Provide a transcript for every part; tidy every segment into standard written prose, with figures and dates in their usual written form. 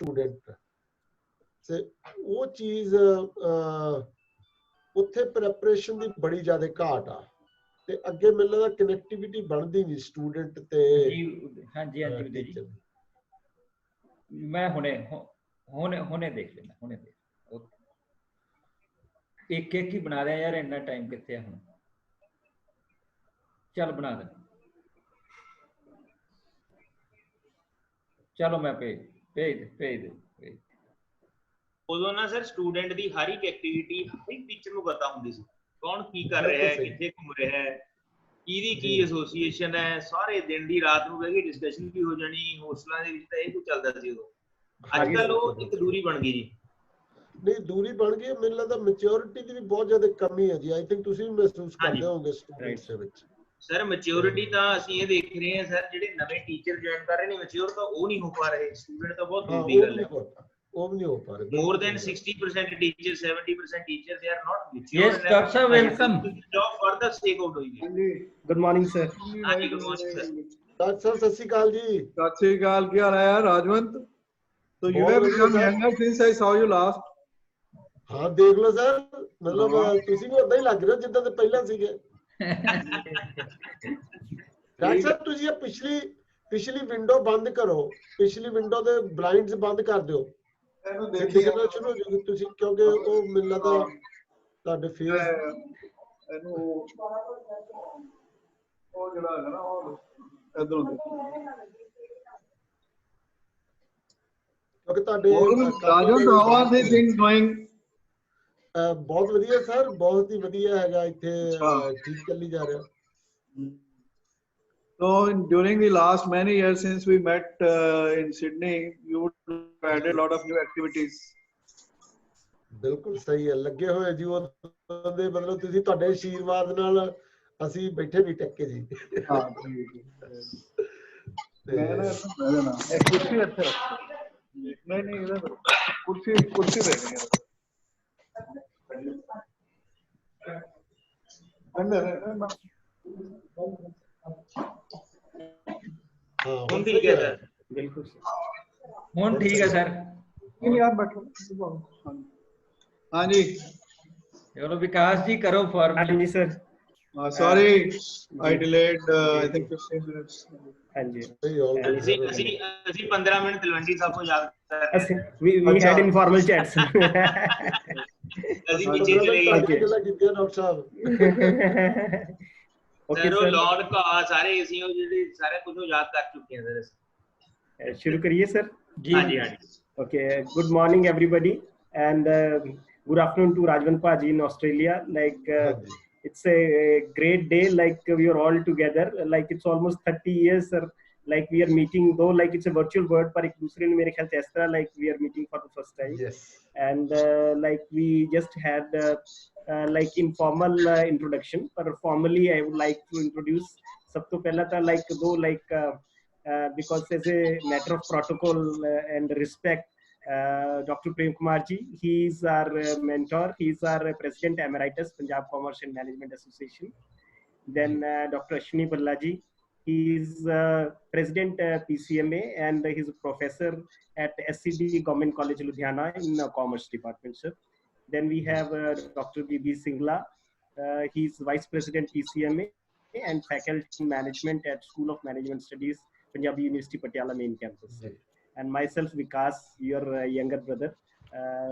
Student ते वो चीज उत्थे प्रेपरेशन की बड़ी ज्यादा घाट आ ते अगे मिलने का कनेक्टिविटी बनती नहीं स्टूडेंट ते हाँ जी टीचर। मैं हुने देख लेना, हुने देख एक ही बना दिया यार, इन्ना टाइम कितने हम चल बना दे। चलो मैं भेज दे। ਉਦੋਂ ਨਾ ਸਰ ਸਟੂਡੈਂਟ ਦੀ ਹਰ ਇੱਕ ਐਕਟੀਵਿਟੀ ਹਰ ਇੱਕ ਟੀਚਰ ਨੂੰ ਪਤਾ ਹੁੰਦੀ ਸੀ, ਕੌਣ ਕੀ ਕਰ ਰਿਹਾ ਹੈ, ਕਿੱਥੇ ਘੁੰਮ ਰਿਹਾ ਹੈ, ਕਿਹਦੀ ਕੀ ਐਸੋਸੀਏਸ਼ਨ ਹੈ, ਸਾਰੇ ਦਿਨ ਦੀ ਰਾਤ ਨੂੰ ਬਹਿ ਕੇ ਡਿਸਕਸ਼ਨ ਵੀ ਹੋ ਜਾਣੀ ਹੋਸਟਲਾਂ ਦੇ ਵਿੱਚ। ਤਾਂ ਇਹ ਕੁਝ ਚੱਲਦਾ ਸੀ ਉਦੋਂ। ਅੱਜ ਕੱਲ ਉਹ ਇੱਕ ਦੂਰੀ ਬਣ ਗਈ ਜੀ। नहीं दूरी बन गई है, ਮੈਨੂੰ ਲੱਗਦਾ ਮੈਚੁਰਿਟੀ ਦੀ ਵੀ ਬਹੁਤ ਜ਼ਿਆਦਾ ਕਮੀ ਹੈ ਜੀ। ਆਈ ਥਿੰਕ ਤੁਸੀਂ ਵੀ ਮਹਿਸੂਸ ਕਰਦੇ ਹੋਵੋਗੇ ਸਟੂਡੈਂਟਸ ਦੇ ਵਿੱਚ। ਸਰ ਮੈਚੁਰਿਟੀ ਤਾਂ ਅਸੀਂ ਇਹ ਦੇਖ ਰਹੇ ਹਾਂ ਸਰ, ਜਿਹੜੇ ਨਵੇਂ ਟੀਚਰ ਜੁਆਇਨ ਕਰ ਰਹੇ ਨੇ ਮੈਚੁਰ ਤਾਂ ਉਹ ਨਹੀਂ ਹੋ ਪਾ ਰਹੇ, ਸਟੂਡੈਂਟ ਤਾਂ ਬਹੁਤ ਦੂਰ ਦੀ ਗੱਲ ਹੈ। ਉਹ ਵੀ ਨਹੀਂ ਹੋ ਪਾ ਰਹੇ। More than 60% teachers, 70% teachers, they are not mature. Yes, Dr. Sir, welcome. Job for the sake of doing it. Good morning, sir. हाँ जी, good morning, sir. डॉक्टर साहब सत श्री अकाल जी। सत श्री अकाल, क्या हाल है Rajwant? So you have become younger since I saw you last. हाँ देख लो सर, मतलब ਤੁਸੀਂ ਵੀ ਉਦਾਂ ਹੀ ਲੱਗ ਰਹੇ ਹੋ ਜਿੱਦਾਂ ਦੇ ਪਹਿਲਾਂ ਸੀਗੇ। ਡਾਕਟਰ ਸਾਹਿਬ ਤੁਸੀਂ ਇਹ ਪਿਛਲੀ ਵਿੰਡੋ ਬੰਦ ਕਰੋ, ਪਿਛਲੀ ਵਿੰਡੋ ਦੇ ਬਲਾਈਂਡਸ ਬੰਦ ਕਰ ਦਿਓ। ਇਹਨੂੰ ਦੇਖਣਾ ਸ਼ੁਰੂ ਹੋ ਜਾਊਗੀ ਤੁਸੀਂ, ਕਿਉਂਕਿ ਉਹ ਮੈਨੂੰ ਲੱਗਦਾ ਤੁਹਾਡੇ ਫੇਸ ਇਹਨੂੰ ਉਹ ਜਿਹੜਾ ਹੈ ਨਾ ਉਹ ਇਧਰੋਂ ਕਿਉਂਕਿ ਤੁਹਾਡੇ ਰਾਜਨ ਹਾਊ ਆਰ ਦੇ ਥਿੰਗਸ ਗੋਇੰਗ? ਬਹੁਤ ਵਧੀਆ ਸਰ, ਬਹੁਤ ਹੀ ਵਧੀਆ ਹੈਗਾ ਇੱਥੇ, ਠੀਕ ਚੱਲੀ ਜਾ ਰਿਹਾ। So during the last many years since we met in Sydney, you added a lot of new activities. ਬਿਲਕੁਲ ਸਹੀ ਹੈ, ਲੱਗੇ ਹੋਏ ਜੀ ਉਹਦੇ, ਮਤਲਬ ਤੁਸੀਂ ਤੁਹਾਡੇ ਆਸ਼ੀਰਵਾਦ ਨਾਲ ਅਸੀਂ ਬੈਠੇ ਵੀ ਟੱਕੇ ਜੀ। ਹਾਂ ਮੈਂ ਨਾ ਕੁਰਸੀ ਇੱਥੇ ਰੱਖ, ਨਹੀਂ ਇਹਦਾ ਕੁਰਸੀ ਦੇ ਦੇ ਅੰਦਰ। ਹੁਣ ਠੀਕ ਹੈ ਸਰ, बिल्कुल ਹੁਣ ठीक है सर। आप बैठो। हाँ जी, चलो विकास जी करो फॉर्म जी sir. sorry I delayed I think 15 minutes. हाँ जी ਅਸੀਂ 15 ਮਿੰਟ ਤਲਵੰਡੀ ਸਾਹਿਬ ਤੋਂ ਯਾਦ ਕਰ we had informal chats। ਅਸੀਂ ਪਿੱਛੇ ਚਲੇ ਗਏ ਡਾਕਟਰ ਸਾਹਿਬ। ओके सर, लॉन का सारे ਅਸੀਂ ਉਹ ਜਿਹੜੇ ਸਾਰੇ ਕੁਝ ਯਾਦ ਕਰ ਚੁੱਕੇ ਹਾਂ ਸਰ। शुरू करिए सर जी। हाँ जी हाँ जी। Okay, good morning everybody and good afternoon to Rajwant Paji in Australia. Like it's a great day, like we are all together, like it's almost 30 years sir, like we are meeting, though like it's a virtual word, पर एक दूसरे ने मेरे ख्याल से इस तरह like we are meeting for the first time। Yes। And like we just had like informal introduction, but formally I would like to introduce सब तो पहला था like दो like because as a matter of protocol and respect, Dr. Prem Kumar ji, he is our mentor, he is our President Emeritus, Punjab Commerce and Management Association. Then Dr. Ashwini Balla ji, he is President PCMA and he is a professor at SCD Government College Ludhiana in Commerce Department, sir. Then we have Dr. B.B. Singla, he is Vice President PCMA and Faculty Management at School of Management Studies, Punjabi University Patiala main campus. And myself Vikas, your younger brother.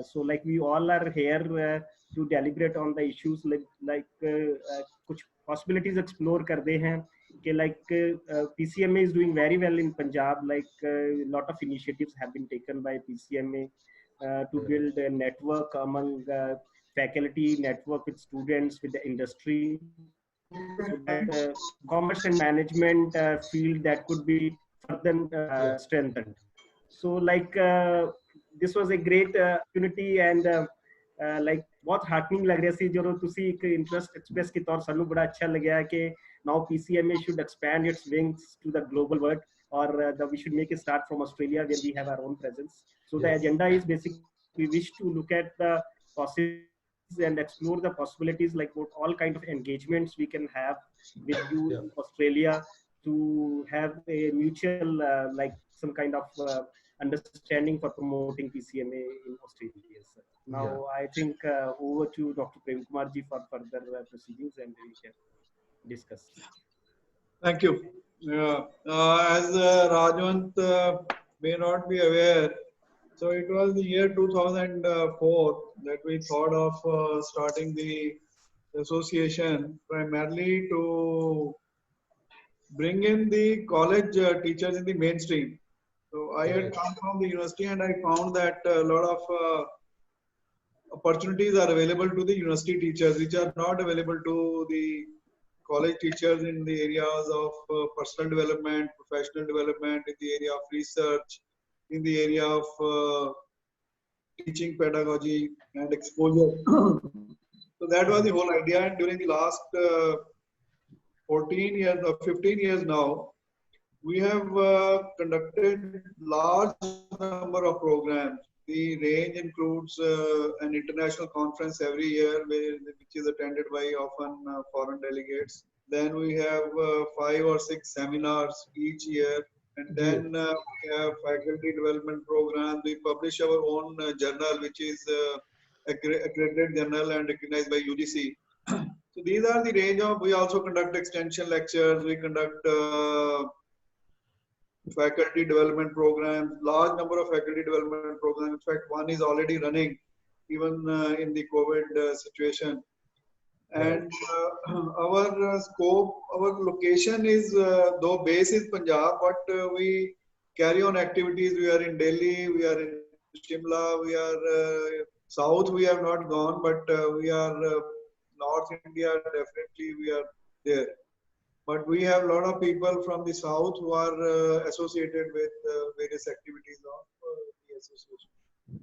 So like we all are here to deliberate on the issues like kuch possibilities explore karte hain कि like PCMA is doing very well in Punjab, like a lot of initiatives have been taken by PCMA to build a network among faculty, network with students, with the industry, so that commerce and management field that could be further strengthened. So like this was a great opportunity and like बहुत heartening लग रहा सी जो तुसी एक interest express की तौर सानू बड़ा अच्छा लगा कि now PCMA should expand its wings to the global world, or that we should make a start from Australia where we have our own presence. So the agenda is basically we wish to look at the possibilities and explore the possibilities, like what all kind of engagements we can have with you in Australia to have a mutual like some kind of understanding for promoting PCMA in Australia. Sir. Now I think over to Dr. Prem Kumar ji for further proceedings, and we can discuss. Thank you. As Rajwant may not be aware, so it was the year 2004 that we thought of starting the association primarily to bring in the college teachers in the mainstream. So I had come from the university and I found that a lot of opportunities are available to the university teachers, which are not available to the college teachers in the areas of personal development, professional development, in the area of research, in the area of teaching pedagogy and exposure. So that was the whole idea. And during the last 14 years or 15 years now, we have conducted large number of programs. The range includes an international conference every year, which is attended by often foreign delegates. Then we have 5 or 6 seminars each year. And then we have faculty development programs. We publish our own journal, which is accredited journal and recognized by UGC. So these are the range of, we also conduct extension lectures, we conduct faculty development programs, large number of faculty development programs. In fact, one is already running even in the COVID situation. And our scope, our location is, though base is Punjab, but we carry on activities. We are in Delhi, we are in Shimla, we are south, we have not gone, but we are North India, definitely we are there. But we have a lot of people from the south who are associated with various activities of the association.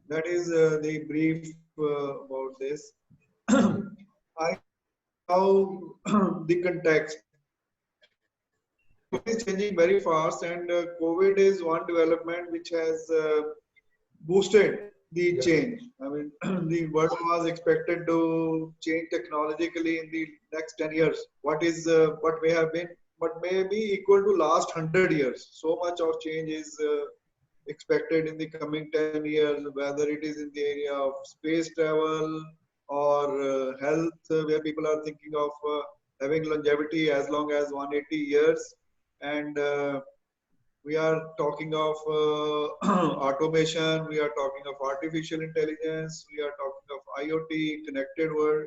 That is the brief about this. I now the context. It is changing very fast, and COVID is one development which has boosted the change. I mean, the world was expected to change technologically in the next 10 years. What may have been, what may be equal to last 100 years. So much of change is expected in the coming 10 years, whether it is in the area of space travel or health, where people are thinking of having longevity as long as 180 years. And we are talking of automation, we are talking of artificial intelligence, we are talking of IoT, connected world.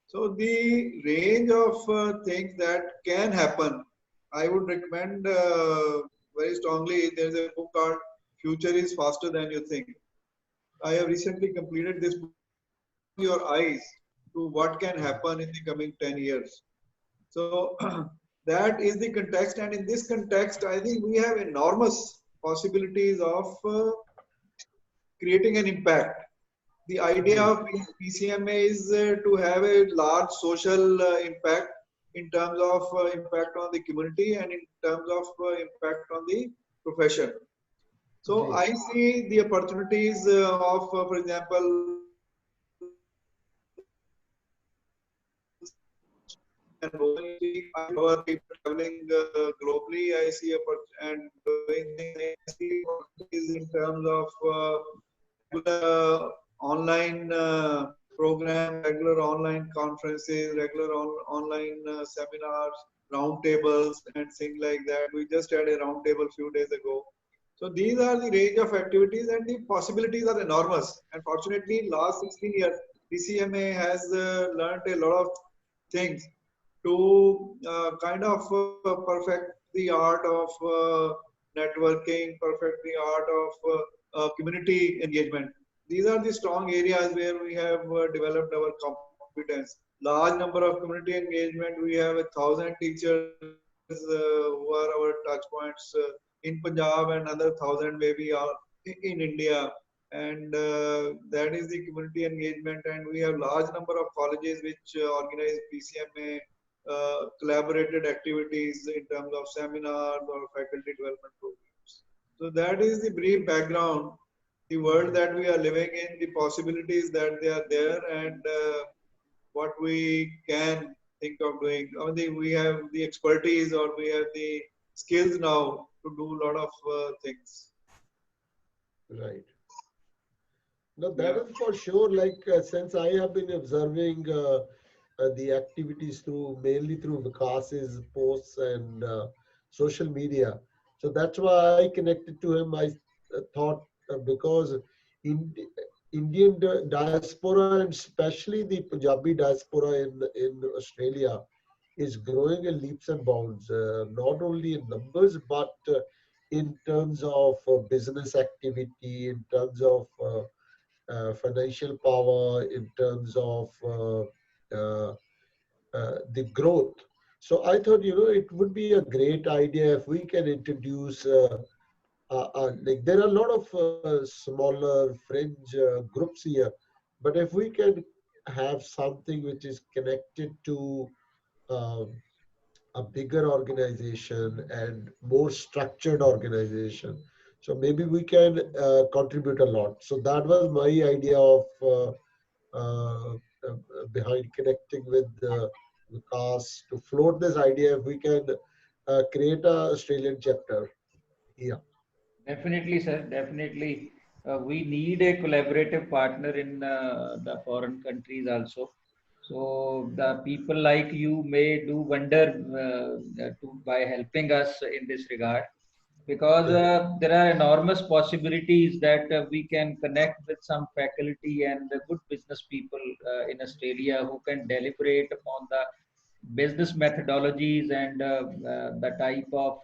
So the range of things that can happen, I would recommend very strongly. There's a book called Future is Faster Than You Think. I have recently completed this book, your eyes to what can happen in the coming 10 years. So that is the context, and in this context, I think we have enormous possibilities of creating an impact. The idea of PCMA is to have a large social impact in terms of impact on the community and in terms of impact on the profession. So I see the opportunities of, for example, our people traveling globally, I see and doing things in terms of online program, regular online conferences, regular online seminars, roundtables, and things like that. We just had a roundtable few days ago. So these are the range of activities, and the possibilities are enormous. And fortunately, last 16 years, PCMA has learned a lot of things to kind of perfect the art of networking, perfect the art of community engagement. These are the strong areas where we have developed our competence. Large number of community engagement. We have 1,000 teachers who are our touch points in Punjab, and another 1,000 maybe are in India. And that is the community engagement. And we have large number of colleges which organize PCMA collaborated activities in terms of seminars or faculty development programs. So that is the brief background, the world that we are living in, the possibilities that they are there, and what we can think of doing. I mean, we have the expertise, or we have the skills now to do a lot of things. Right. No, that Yeah. is for sure. Like since I have been observing the activities through mainly through Vikas's posts and social media, so that's why I connected to him. I thought because in Indian diaspora and especially the Punjabi diaspora in Australia is growing in leaps and bounds. Not only in numbers but in terms of business activity, in terms of financial power, in terms of the growth. So I thought, it would be a great idea if we can introduce, like there are a lot of smaller fringe groups here, but if we can have something which is connected to um, a bigger organization and more structured organization. So maybe we can contribute a lot. So that was my idea of uh, behind connecting with Vikas to float this idea if we can create a Australian chapter. Yeah. Definitely, sir. Definitely. We need a collaborative partner in the foreign countries also. So the people like you may do wonder by helping us in this regard, because Yeah. there are enormous possibilities that we can connect with some faculty and good business people in Australia who can deliberate upon the business methodologies and the type of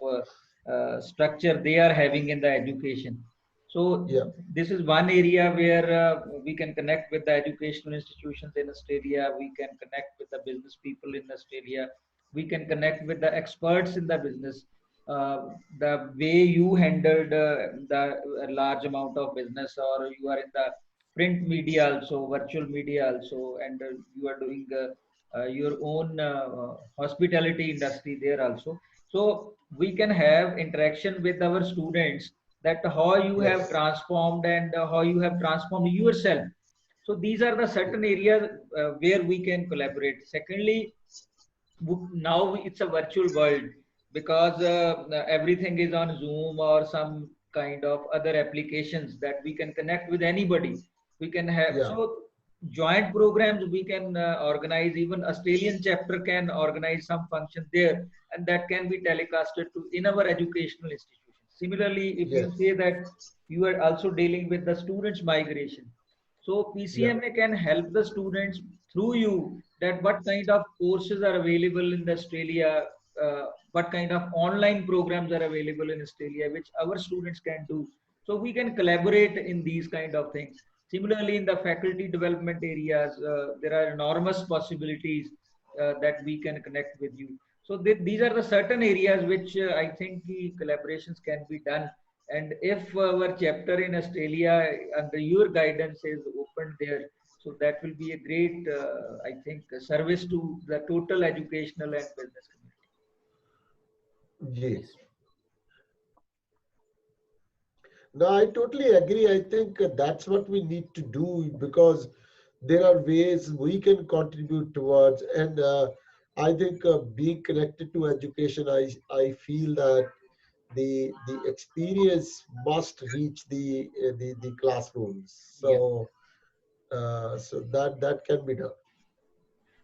structure they are having in the education. So Yeah. this is one area where we can connect with the educational institutions in Australia. We can connect with the business people in Australia. We can connect with the experts in the business. The way you handled the large amount of business, or you are in the print media also, virtual media also, and you are doing your own hospitality industry there also. So we can have interaction with our students, that how you have Yes. transformed and how you have transformed yourself. So these are the Yeah. certain areas where we can collaborate. Secondly, now it's a virtual world, because everything is on Zoom or some kind of other applications that we can connect with anybody. We can have Yeah. so joint programs we can organize. Even Australian chapter can organize some function there, and that can be telecasted to in our educational institutions. Similarly, if you Yes. say that you are also dealing with the students migration, so Yeah. PCMA can help the students through you, that what kind of courses are available in Australia, what kind of online programs are available in Australia, which our students can do. So we can collaborate in these kind of things. Similarly, in the faculty development areas, there are enormous possibilities that we can connect with you. So these are the certain areas which I think the collaborations can be done. And if our chapter in Australia under your guidance is opened there, so that will be a great, I think, service to the total educational and business community. Yes. Yes. No, I totally agree. I think that's what we need to do because there are ways we can contribute towards, and I think being connected to education, I feel that the experience must reach the classrooms. Yeah. So that can be done.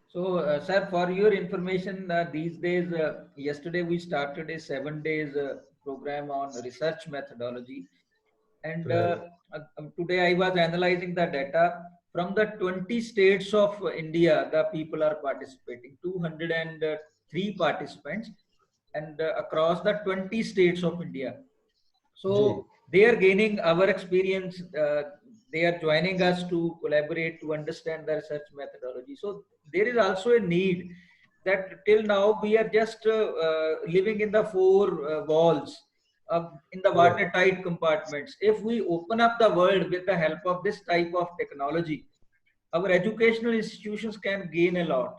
So, sir, for your information, these days, yesterday we started a 7 days program on research methodology. And Right. today I was analyzing the data from the 20 states of India. The people are participating, 203 participants, and across the 20 states of India. Ji. So they are gaining our experience. They are joining us to collaborate to understand the research methodology. So there is also a need that till now we are just living in the four walls, in the Yeah. watertight compartments. If we open up the world with the help of this type of technology, our educational institutions can gain a lot.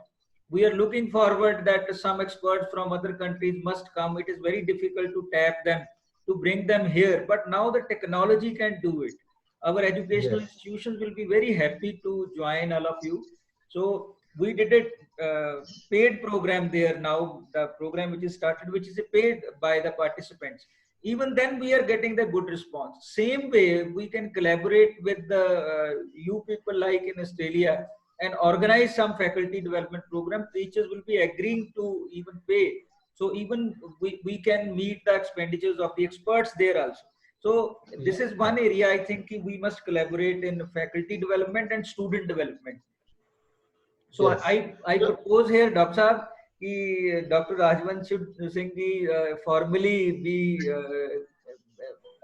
We are looking forward that some experts from other countries must come. It is very difficult to tap them, to bring them here, but now the technology can do it. Our educational Yes. institutions will be very happy to join all of you. So we did a paid program there now, the program which is started, which is paid by the participants. even then we are getting the good response. Same way we can collaborate with the you people like in Australia and organize some faculty development program. Teachers will be agreeing to even pay. So even we can meet the expenditures of the experts there also. So this is one area I think we must collaborate in faculty development and student development. So Yes. I propose here, Dr. Saab, कि Dr. Rajvansh Singh ji formally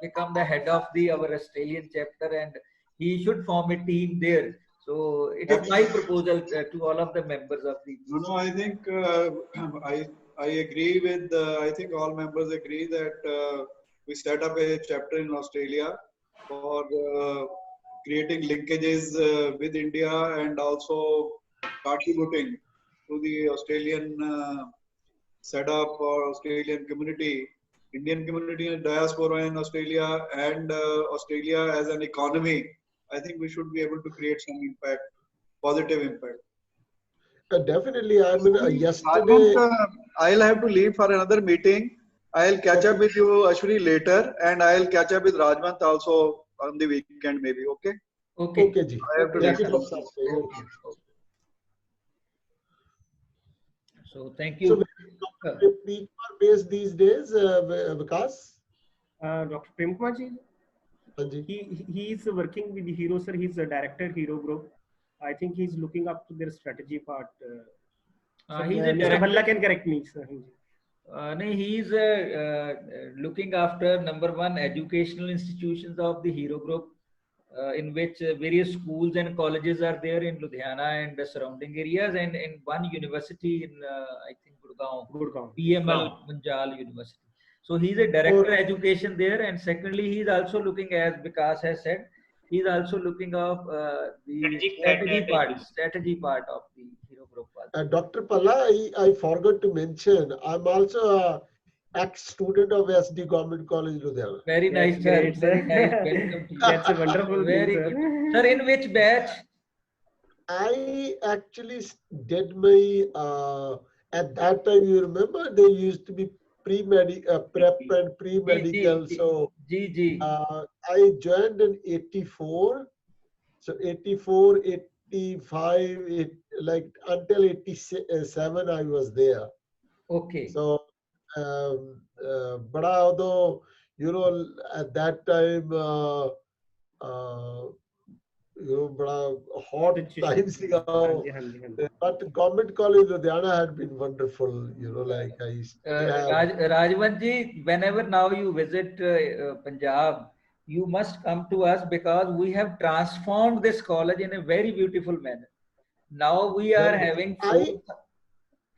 become the head of our Australian chapter, and he should form a team there. So it is my proposal to all of the members of the. No, I think I agree with. I think all members agree that we set up a chapter in Australia for creating linkages with India and also contributing to the Australian setup or Australian community, Indian community and diaspora in Australia, and Australia as an economy. I think we should be able to create some impact, positive impact. Definitely. I mean, yesterday. I'll have to leave for another meeting. I'll catch up with you, Ashwini, later, and I'll catch up with Rajvant also on the weekend, maybe. Okay? Okay. Okay, ji. I have to Thank leave. you, Dr. Saab. So thank you. So, we are based these days, Vikas? Dr. Prem Kumar ji, Anji. he is working with Hero, sir. He's a director, Hero Group. I think he's looking up to their strategy part. He's a Mr. director. Bhalla can correct me, sir. No, he is looking after number one educational institutions of the Hero Group, in which various schools and colleges are there in Ludhiana and the surrounding areas, and in one university in I think Gurgaon, PML Munjal University. So he's a director education there, and secondly, he's also looking, as Vikas has said, he's also looking of the strategy part of the Hero Group. Dr. Palla, I forgot to mention, I'm also a ex-student of SD Government College, Ludhiana. Very nice, sir. Very nice. Welcome to you. That's a wonderful Very thing, good. Sir, in which batch? I actually did my, at that time, you remember, there used to be prep and pre-medical. So I joined in 84. So 84, 85, like until 87, I was there. Okay. So, but although, you know, at that time, you know, bada hot times, but government college Ludhiana had been wonderful, you know, like I used to have. Rajvant ji, whenever now you visit Punjab, you must come to us, because we have transformed this college in a very beautiful manner. Now we are having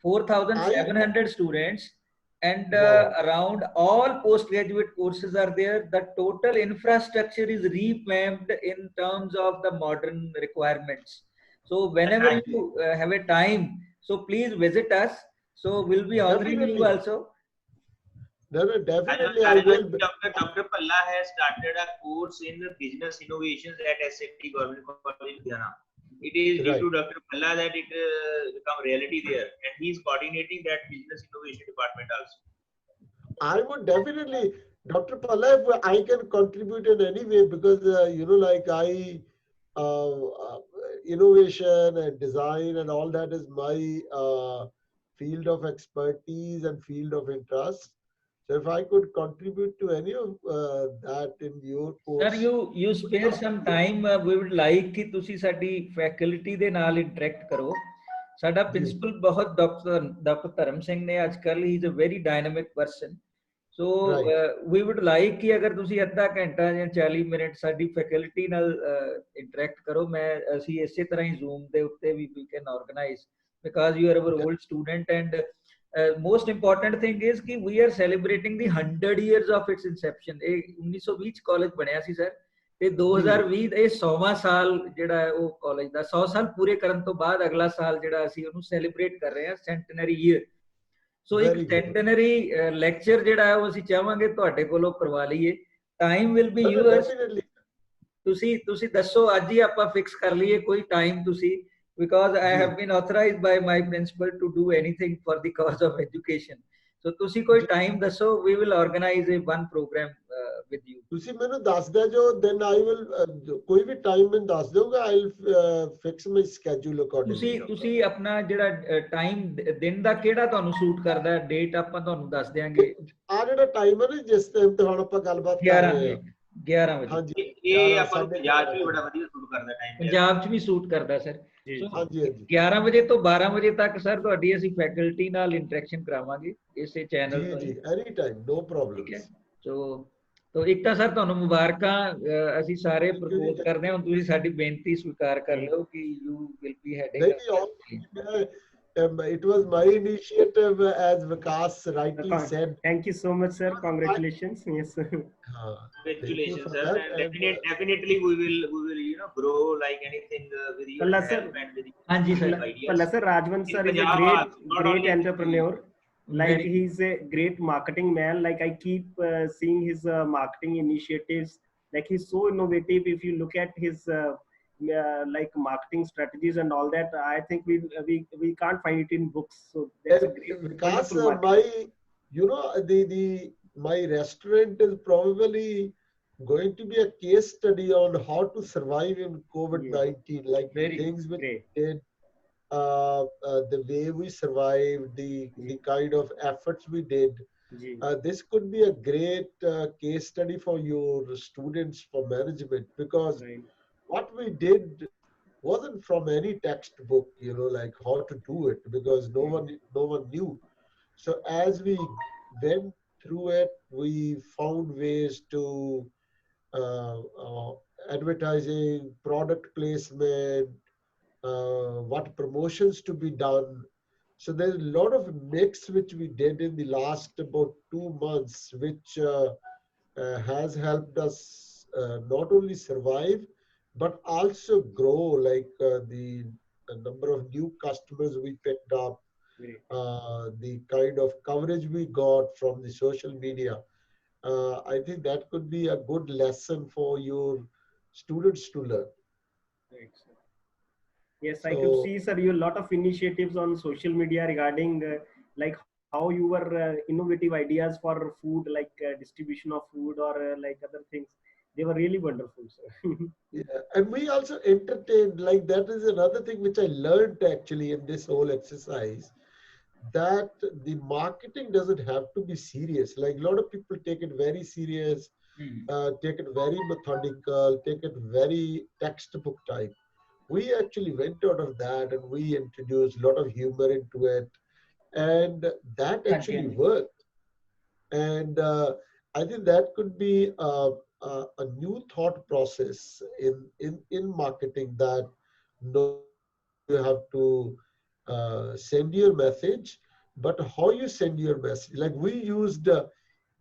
4,700 students, and around all postgraduate courses are there. The total infrastructure is revamped in terms of the modern requirements. So whenever you have a time, so please visit us. So we'll be honoring you also. Definitely, I will. Dr. Palla has started a course in business innovations at SFT Government College, Ludhiana. It is due to Dr. Palla that it become reality there, and he is coordinating that business innovation department also. I would definitely, Dr. Palla, if I can contribute in any way, because you know, like innovation and design and all that is my field of expertise and field of interest. So if I could contribute to any of that in your course. Sir, you spare some time. We would like कि तुसी साडी faculty दे नाल interact करो. साडा principal बहुत Dr. Dharam Singh ने आजकल, he is a very dynamic person. So we would like कि अगर तुसी अद्धा घंटा या 40 मिनट साडी faculty नाल interact करो. मैं असी इसे तरह ही Zoom दे उत्ते भी we can organize, because you are our old student, and most important thing is कि we are celebrating the 100 years of its inception. 1920 college ਬਣਿਆ ਸੀ sir, ਤੇ 2020 ਇਹ 100ਵਾਂ ਸਾਲ ਜਿਹੜਾ ਹੈ ਉਹ college ਦਾ 100 ਸਾਲ ਪੂਰੇ ਕਰਨ ਤੋਂ ਬਾਅਦ ਅਗਲਾ ਸਾਲ ਜਿਹੜਾ ਅਸੀਂ ਉਹਨੂੰ celebrate ਕਰ ਰਹੇ ਹਾਂ, centenary year. So ਇੱਕ centenary lecture ਜਿਹੜਾ ਹੈ ਉਹ ਅਸੀਂ ਚਾਹਾਂਗੇ ਤੁਹਾਡੇ ਕੋਲੋਂ ਕਰਵਾ ਲਈਏ. Time will be yours. ਤੁਸੀਂ ਦੱਸੋ ਅੱਜ ਹੀ ਆਪਾਂ ਫਿਕਸ ਕਰ ਲਈਏ ਕੋਈ time ਤੁਸੀਂ, because I have been authorized by my principal to do anything for the cause of education. ਸੋ ਤੁਸੀਂ ਕੋਈ ਟਾਈਮ ਦੱਸੋ, we will organize a one program with you. ਤੁਸੀਂ ਮੈਨੂੰ ਦੱਸ ਦਿਓ ਜੋ, then I will ਕੋਈ ਵੀ ਟਾਈਮ ਮੈਨੂੰ ਦੱਸ ਦਿਓਗਾ, I will fix my schedule accordingly. ਤੁਸੀਂ ਆਪਣਾ ਜਿਹੜਾ ਟਾਈਮ ਦਿਨ ਦਾ ਕਿਹੜਾ ਤੁਹਾਨੂੰ ਸੂਟ ਕਰਦਾ ਹੈ, ਡੇਟ ਆਪਾਂ ਤੁਹਾਨੂੰ ਦੱਸ ਦਿਆਂਗੇ। ਆ ਜਿਹੜਾ ਟਾਈਮ ਹੈ ਨਾ ਜਿਸ ਟਾਈਮ ਤੇ ਹੁਣ ਆਪਾਂ ਗੱਲਬਾਤ ਕਰ 11 ਰਹੇ ਹਾਂ, 11 ਵਜੇ। ਹਾਂਜੀ ਇਹ ਆਪਾਂ ਨੂੰ ਪੰਜਾਬ 'ਚ ਵੀ ਬੜਾ ਵਧੀਆ ਸੂਟ ਕਰਦਾ ਟਾਈਮ। ਪੰਜਾਬ 'ਚ ਵੀ ਸੂਟ ਕਰਦਾ ਸਰ। ਹਾਂਜੀ ਹਾਂਜੀ 11 ਵਜੇ ਤੋਂ 12 ਵਜੇ ਤੱਕ ਸਰ ਤੁਹਾਡੀ ਅਸੀਂ ਫੈਕਲਟੀ ਨਾਲ ਇੰਟਰੈਕਸ਼ਨ ਕਰਾਵਾਂਗੇ ਇਸੇ ਚੈਨਲ ਜੀ ਤੋਂ। ਜੀ ਐਨੀ ਟਾਈਮ, ਨੋ ਪ੍ਰੋਬਲਮ। ਠੀਕ ਹੈ। ਸੋ ਇੱਕ ਤਾਂ ਸਰ ਤੁਹਾਨੂੰ ਮੁਬਾਰਕਾਂ ਅਸੀਂ ਸਾਰੇ ਪ੍ਰਪੋਜ਼ ਕਰਦੇ ਹਾਂ, ਹੁਣ ਤੁਸੀਂ ਸਾਡੀ ਬੇਨਤੀ ਸਵੀਕਾਰ ਕਰ ਲਓ ਕਿ you will be heading. It was my initiative, as Vikas rightly said. Thank you so much, sir. Congratulations. Yes. Congratulations, sir. And definitely we will grow like anything with you. Palla sir. Hanji sir. Palla sir, Rajvansh sir is a great entrepreneur. Like he's a great marketing man. Like I keep seeing his marketing initiatives. Like he's so innovative. If you look at his like marketing strategies and all that, I think we can't find it in books. So that's a great, Because wonderful my restaurant is probably going to be a case study on how to survive in COVID-19, like Very things which great. we did, the way we survived, the kind of efforts we did. This could be a great case study for your students for management, because what we did wasn't from any textbook, like how to do it, because no one knew. So as we went through it, we found ways to advertising, product placement, what promotions to be done. So there's a lot of mix which we did in the last about 2 months, which has helped us not only survive but also grow, like the number of new customers we picked up, the kind of coverage we got from the social media. I think that could be a good lesson for your students to learn. Yes, I could see, sir, you a lot of initiatives on social media regarding like how you were innovative ideas for food, like distribution of food or like other things. They were really wonderful, sir. Yeah, and we also entertained, like that is another thing which I learned actually in this whole exercise, that the marketing doesn't have to be serious. Like a lot of people take it very serious, take it very methodical, take it very textbook type. We actually went out of that and we introduced a lot of humor into it, and that actually worked. And I think that could be a new thought process in marketing, that no, you have to send your message, but how you send your message. Like we used,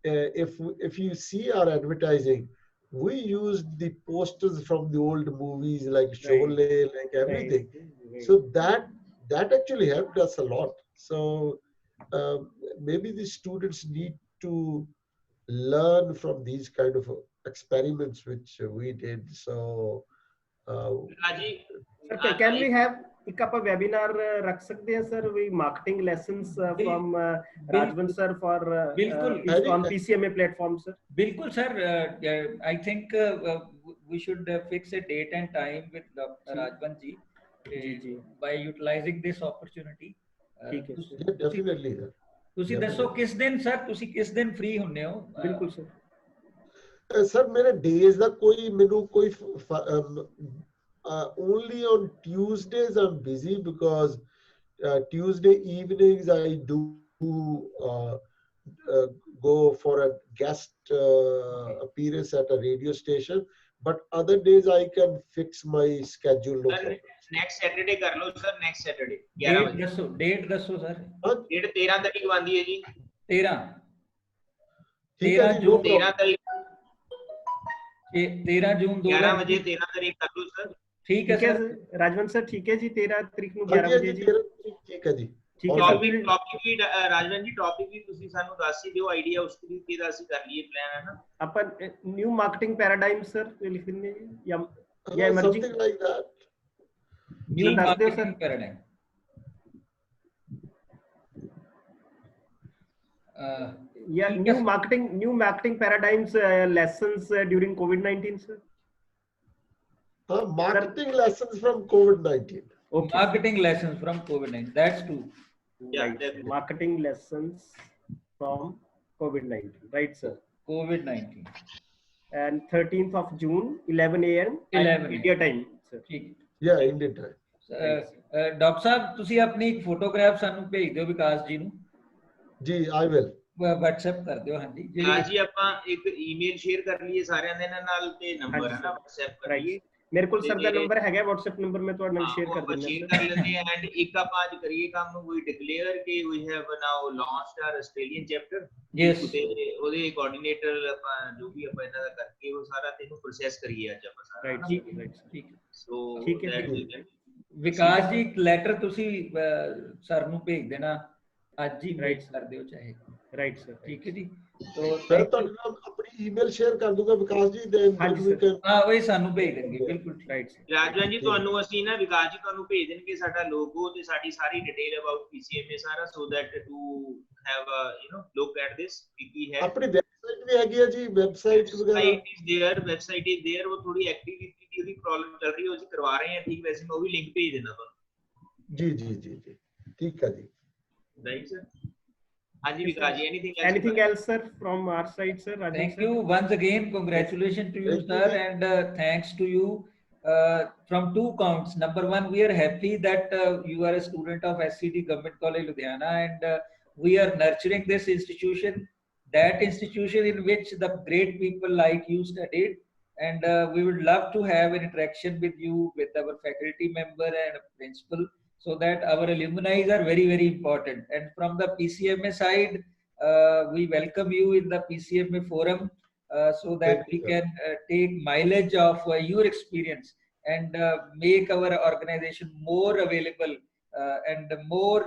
if you see our advertising, we used the posters from the old movies like Sholay, like everything. So that actually helped us a lot. So maybe the students need to learn from these kind of experiments which we did. So sir, can we have एक ਆਪਾਂ webinar ਰੱਖ ਸਕਦੇ ਹਾਂ sir, we marketing lessons from Rajvansh sir for on PCMA platform, sir? बिल्कुल sir, I think we should fix a date and time with Dr. Rajvansh ji by utilizing this opportunity. ठीक है, definitely sir. ਤੁਸੀਂ ਦੱਸੋ ਕਿਸ ਦਿਨ sir, ਤੁਸੀਂ ਕਿਸ ਦਿਨ ਫ੍ਰੀ ਹੁੰਦੇ ਹੋ? ਬਿਲਕੁਲ ਸਰ। ਸਰ ਮੇਰੇ ਡੇਜ਼ ਦਾ ਕੋਈ ਮੈਨੂੰ ਕੋਈ only on Tuesdays I'm busy, because Tuesday evenings I do go for a guest appearance at a radio station, but other days I can fix my schedule. No problem. Next Saturday कर लो sir, next Saturday 11 बजे। Date दसो sir. Date 13 तारीख आंदी है जी। 13 जून 13 तारीख 13 जून 11 बजे 13 तारीख कर लो सर। ठीक है सर। राजवंश सर ठीक है जी, 13 तारीख ਨੂੰ 11 ਵਜੇ ਜੀ। ਠੀਕ ਹੈ ਜੀ। ਠੀਕ ਹੈ ਟੌਪਿਕ ਵੀ ਰਾਜਵੰਸ਼ ਜੀ, ਟੌਪਿਕ ਵੀ ਤੁਸੀਂ ਸਾਨੂੰ ਦੱਸ ਹੀ ਦਿਓ, ਆਈਡੀਆ ਉਸ ਤਰੀਕੇ ਦਾ ਅਸੀਂ ਕਰ ਲਈਏ ਪਲਾਨ, ਹੈ ਨਾ। ਆਪਾਂ ਨਿਊ ਮਾਰਕੀਟਿੰਗ ਪੈਰਾਡਾਈਮ ਸਰ ਲਿਖ ਦਿੰਦੇ ਜੀ, ਜਾਂ emerging something like that. New marketing paradigm. Yeah, new marketing paradigms lessons during COVID-19, sir. Marketing lessons from COVID-19. Okay. Marketing lessons from COVID-19. That's true. Yeah, Right. definitely. Marketing lessons from COVID-19. Right, sir. COVID-19. And 13th of June, 11 a.m. 11 India time, sir. ठीक Yeah, Indian time. Doctor ਸਾਹਿਬ ਤੁਸੀਂ ਆਪਣੀ ਇੱਕ photograph ਸਾਨੂੰ ਭੇਜ ਦਿਓ ਵਿਕਾਸ ਜੀ ਨੂੰ Ji, I will. WhatsApp ਕਰ ਦਿਓ ਹਾਂਜੀ ਵਿਕਾਸ ਜੀ ਆਪਾਂ ਇੱਕ ਈਮੇਲ ਸ਼ੇਅਰ ਕਰ ਲਈਏ ਸਾਰਿਆਂ ਦੇ ਨਾਲ ਤੇ ਨੰਬਰ ਹੈ ਨਾ WhatsApp ਕਰ ਲਈਏ ਮੇਰੇ ਕੋਲ ਸਰ ਦਾ ਨੰਬਰ ਹੈਗਾ WhatsApp ਨੰਬਰ ਮੈਂ ਤੁਹਾਡੇ ਨਾਲ ਸ਼ੇਅਰ ਕਰ ਦਿੰਦਾ ਸ਼ੇਅਰ ਕਰ ਲੈਂਦੇ ਐਂਡ ਇੱਕ ਆਪਾਂ ਅੱਜ ਕਰੀਏ ਕੰਮ ਨੂੰ ਵੀ ਡਿਕਲੇਅਰ ਕਿ we have now launched our Australian chapter yes ਉਹਦੇ ਕੋਆਰਡੀਨੇਟਰ ਆਪਾਂ ਜੋ ਵੀ ਆਪਾਂ ਇਹਨਾਂ ਦਾ ਕਰਕੇ ਉਹ ਸਾਰਾ ਤੈਨੂੰ ਪ੍ਰੋਸੈਸ ਕਰੀਏ ਅੱਜ ਆਪਾਂ ਸਾਰਾ ਰਾਈਟ ਠੀਕ ਸੋ ਠੀਕ ਹੈ ਵਿਕਾਸ ਜੀ ਇੱਕ ਲੈਟਰ ਤੁਸੀਂ ਸਰ ਨੂੰ ਭੇਜ ਦੇਣਾ ਅੱਜ ਹੀ ਰਾਈਟ ਕਰ ਦਿਓ ਚਾਹੇ ਰਾਈਟ ਸਰ ਠੀਕ ਹੈ ਜੀ ਮੈਂ ਤੁਹਾਨੂੰ ਆਪਣੀ ਈਮੇਲ ਸ਼ੇਅਰ ਕਰ ਦੂੰਗਾ ਵਿਕਾਸ ਜੀ ਦੇ ਹਾਂ ਉਹ ਸਾਨੂੰ ਭੇਜ ਦੇਣਗੇ ਬਿਲਕੁਲ ਰਾਈਟ ਰਾਜਵੰਤ ਜੀ ਤੁਹਾਨੂੰ ਅਸੀਂ ਨਾ ਵਿਕਾਸ ਜੀ ਤੁਹਾਨੂੰ ਭੇਜ ਦੇਣਗੇ ਸਾਡਾ ਲੋਗੋ ਤੇ ਸਾਡੀ ਸਾਰੀ ਡਿਟੇਲ ਅਬਾਊਟ PCMA ਸਾਰਾ so that to have look at this ਕੀ ਹੈ ਆਪਣੀ ਵੈਬਸਾਈਟ ਵੀ ਹੈਗੀ ਹੈ ਜੀ ਵੈਬਸਾਈਟ ਵਗੈਰਾ ਵੈਬਸਾਈਟ ਇਜ਼ देयर ਉਹ ਥੋੜੀ ਐਕਟੀਵਿਟੀ ਦੀ ਉਹਦੀ ਪ੍ਰੋਬਲਮ ਚੱਲ ਰਹੀ ਹੈ ਉਹ ਅਸੀਂ ਕਰਵਾ ਰਹੇ ਹਾਂ ਠੀਕ ਵੈਸੇ ਮੈਂ ਉਹ ਵੀ ਲਿੰਕ ਭੇਜ ਦੇਣਾ ਤੁਹਾਨੂੰ ਜੀ ਠੀਕ ਹੈ ਜੀ right sir Anji Vikash, anything else sir from our side sir Rajesh thank sir? you once again congratulations to you sir and thanks to you from two counts. Number one, we are happy that you are a student of SCD Government College Ludhiana and we are nurturing this institution, that institution in which the great people like you studied, and we would love to have an interaction with you, with our faculty member and principal, so that our alumni are very, very important. And from the PCMA side, we welcome you in the PCMA forum so that we can take mileage of your experience and make our organization more available and more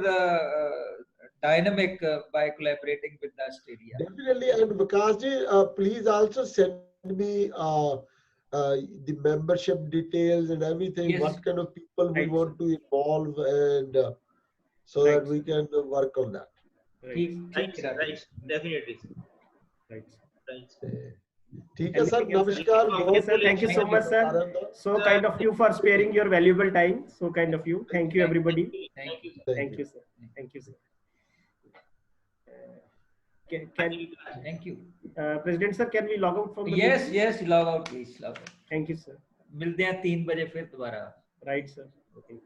dynamic by collaborating with the Australia. Definitely, and Vikas ji, please also send me the membership details and everything. Yes. What kind of people we want to involve, and so that we can work on that. Right, definitely. Right. ठीक है sir, नमस्कार. Okay sir, thank you so much sir. So kind of you for sparing your valuable time. So kind of you. Thank you everybody. Thank you. Thank you sir. Thank you sir. Thank you. President sir, can we log out from the yes meeting? yes log out please log out. Thank you sir. मिलते हैं 3 बजे फिर दोबारा. Right sir. Okay.